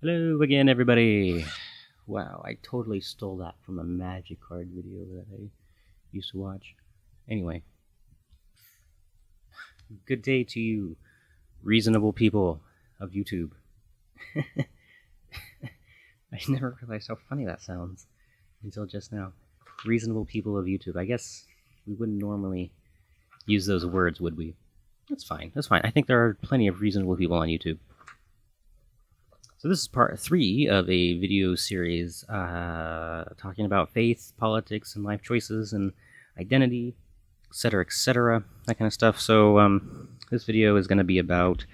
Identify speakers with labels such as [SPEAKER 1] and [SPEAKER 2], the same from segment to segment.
[SPEAKER 1] Hello again, everybody. Wow, I totally stole that from a Magic Card video that I used to watch. Anyway, good day to you, reasonable people of YouTube. I never realized how funny that sounds until just now. Reasonable people of YouTube. I guess we wouldn't normally use those words, would we? That's fine. That's fine. I think there are plenty of reasonable people on YouTube. So this is part 3 of a video series talking about faith, politics, and life choices, and identity, etc., that kind of stuff. So this video is going to be about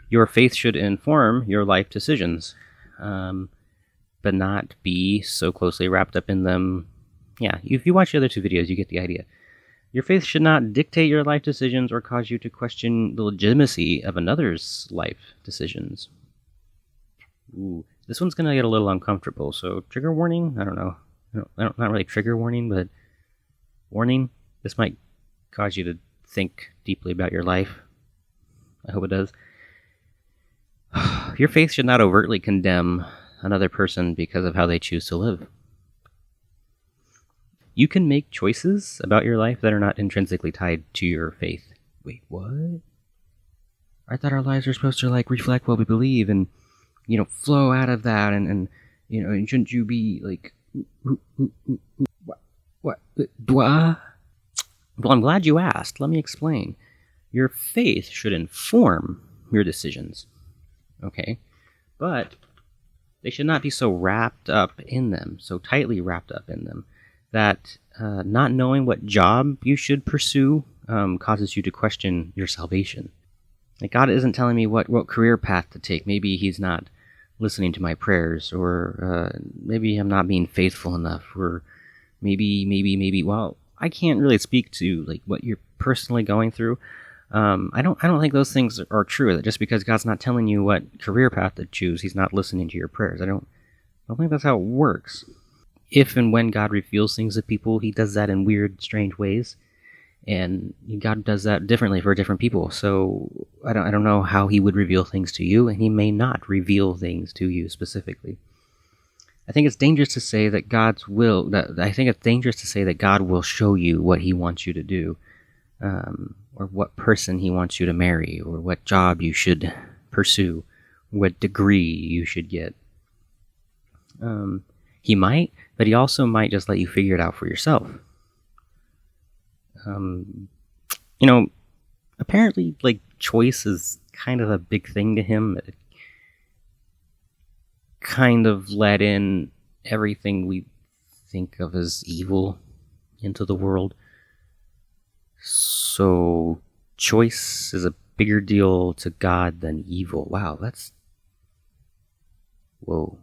[SPEAKER 1] your faith should inform your life decisions, but not be so closely wrapped up in them. Yeah, if you watch the other 2 videos, you get the idea. Your faith should not dictate your life decisions or cause you to question the legitimacy of another's life decisions. Ooh, this one's gonna get a little uncomfortable, so trigger warning? I don't know. Not really trigger warning, but warning. This might cause you to think deeply about your life. I hope it does. Your faith should not overtly condemn another person because of how they choose to live. You can make choices about your life that are not intrinsically tied to your faith. Wait, what? I thought our lives are supposed to reflect what we believe and flow out of that, and shouldn't you be like, what? Well, I'm glad you asked. Let me explain. Your faith should inform your decisions, okay? But they should not be so wrapped up in them, so tightly wrapped up in them, that not knowing what job you should pursue causes you to question your salvation. Like, God isn't telling me what career path to take. Maybe He's not listening to my prayers, or maybe I'm not being faithful enough, or maybe. Well, I can't really speak to what you're personally going through. I don't think those things are true. That just because God's not telling you what career path to choose, He's not listening to your prayers. I don't think that's how it works. If and when God reveals things to people, He does that in weird, strange ways. And God does that differently for different people. So I don't know how He would reveal things to you, and He may not reveal things to you specifically. I think it's dangerous to say that God will show you what He wants you to do, or what person He wants you to marry, or what job you should pursue, what degree you should get. He might, but He also might just let you figure it out for yourself. Apparently, choice is kind of a big thing to Him. It kind of let in everything we think of as evil into the world. So, choice is a bigger deal to God than evil. Wow, that's... Whoa.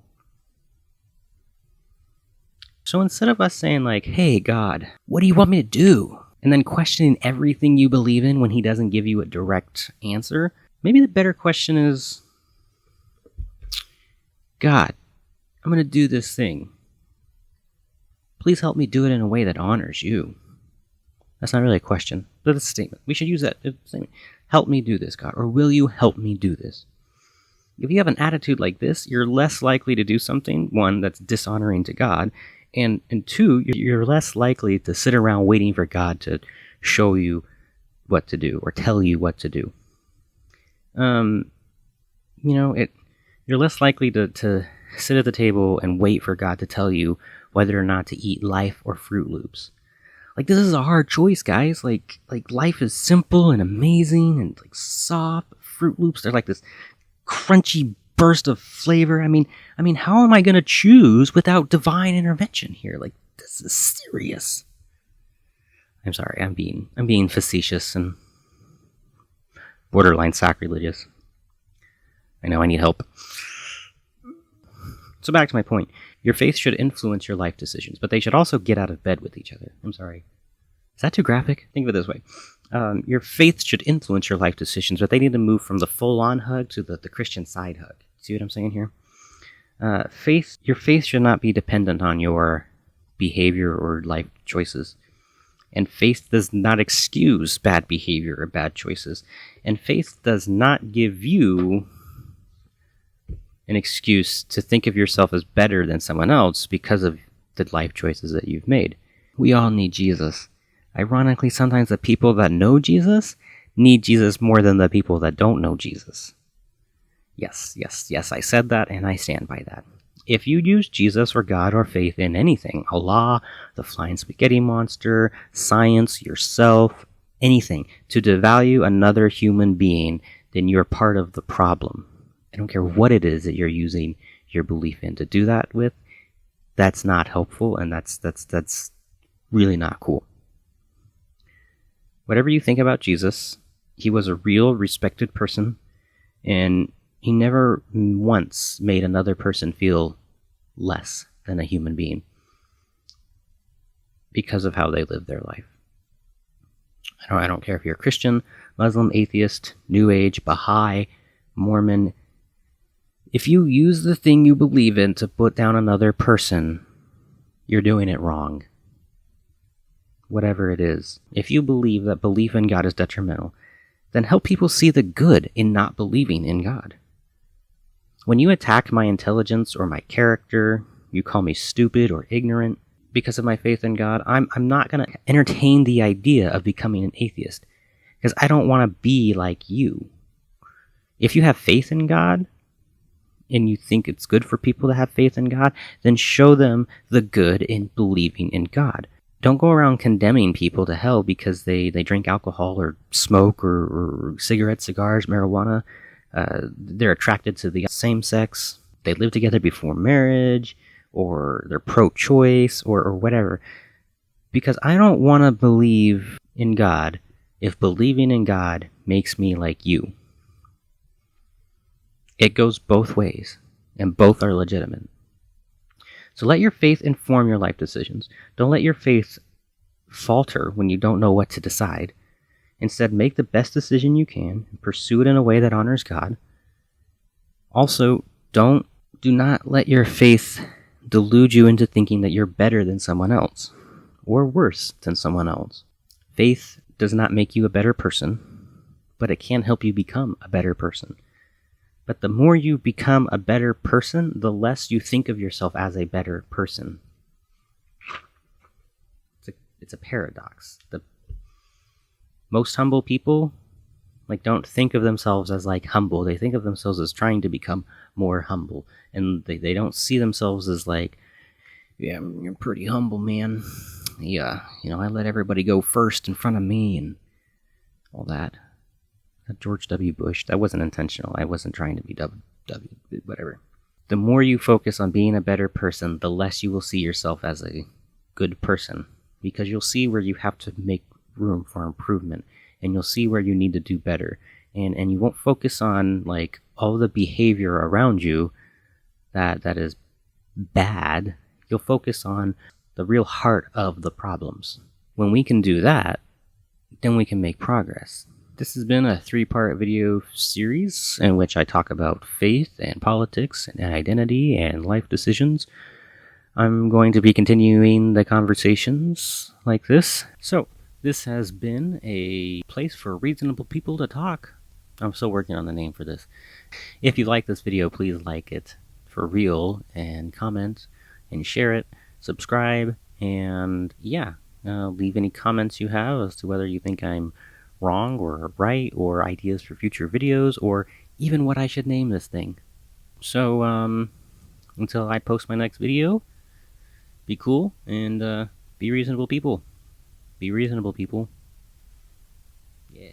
[SPEAKER 1] So instead of us saying hey, God, what do you want me to do? And then questioning everything you believe in when He doesn't give you a direct answer, maybe the better question is, God, I'm going to do this thing. Please help me do it in a way that honors you. That's not really a question, but it's a statement. We should use that statement. Help me do this, God, or will you help me do this? If you have an attitude like this, you're less likely to do something, one, that's dishonoring to God, and 2, you're less likely to sit around waiting for God to show you what to do or tell you what to do. You're less likely to sit at the table and wait for God to tell you whether or not to eat Life or Fruit Loops. This is a hard choice, guys. Life is simple and amazing and soft. Fruit Loops, they're this crunchy burst of flavor. I mean, how am I going to choose without divine intervention here? This is serious. I'm sorry, I'm being facetious and borderline sacrilegious. I know I need help. So back to my point. Your faith should influence your life decisions, but they should also get out of bed with each other. I'm sorry. Is that too graphic? Think of it this way. Your faith should influence your life decisions, but they need to move from the full-on hug to the Christian side hug. See what I'm saying here? Your faith should not be dependent on your behavior or life choices. And faith does not excuse bad behavior or bad choices. And faith does not give you an excuse to think of yourself as better than someone else because of the life choices that you've made. We all need Jesus. Ironically, sometimes the people that know Jesus need Jesus more than the people that don't know Jesus. Yes, I said that and I stand by that. If you use Jesus or God or faith in anything, Allah, the flying spaghetti monster, science, yourself, anything, to devalue another human being, then you're part of the problem. I don't care what it is that you're using your belief in to do that with. That's not helpful, and that's really not cool. Whatever you think about Jesus, he was a real, respected person, and he never once made another person feel less than a human being because of how they lived their life. I don't care if you're Christian, Muslim, atheist, New Age, Baha'i, Mormon. If you use the thing you believe in to put down another person, you're doing it wrong. Whatever it is. If you believe that belief in God is detrimental, then help people see the good in not believing in God. When you attack my intelligence or my character, you call me stupid or ignorant because of my faith in God, I'm not going to entertain the idea of becoming an atheist because I don't want to be like you. If you have faith in God and you think it's good for people to have faith in God, then show them the good in believing in God. Don't go around condemning people to hell because they drink alcohol or smoke or cigarettes, cigars, marijuana. They're attracted to the same sex, they live together before marriage, or they're pro-choice, or whatever. Because I don't want to believe in God if believing in God makes me like you. It goes both ways, and both are legitimate. So let your faith inform your life decisions. Don't let your faith falter when you don't know what to decide. Instead, make the best decision you can and pursue it in a way that honors God. Also, do not let your faith delude you into thinking that you're better than someone else or worse than someone else. Faith does not make you a better person, but it can help you become a better person. But the more you become a better person, the less you think of yourself as a better person. It's a paradox. The most humble people don't think of themselves as humble. They think of themselves as trying to become more humble. And they don't see themselves as yeah, you're pretty humble, man. Yeah, I let everybody go first in front of me and all that. George W. Bush, that wasn't intentional. I wasn't trying to be whatever. The more you focus on being a better person, the less you will see yourself as a good person. Because you'll see where you have to make room for improvement, and you'll see where you need to do better, and you won't focus on all the behavior around you that is bad. You'll focus on the real heart of the problems. When we can do that, then we can make progress. This has been a 3-part video series in which I talk about faith and politics and identity and life decisions. I'm going to be continuing the conversations like this. So, this has been a place for reasonable people to talk. I'm still working on the name for this. If you like this video, please like it for real, and comment, and share it, subscribe, and leave any comments you have as to whether you think I'm wrong or right, or ideas for future videos, or even what I should name this thing. So, until I post my next video, be cool, and be reasonable people. Be reasonable people. Yeah.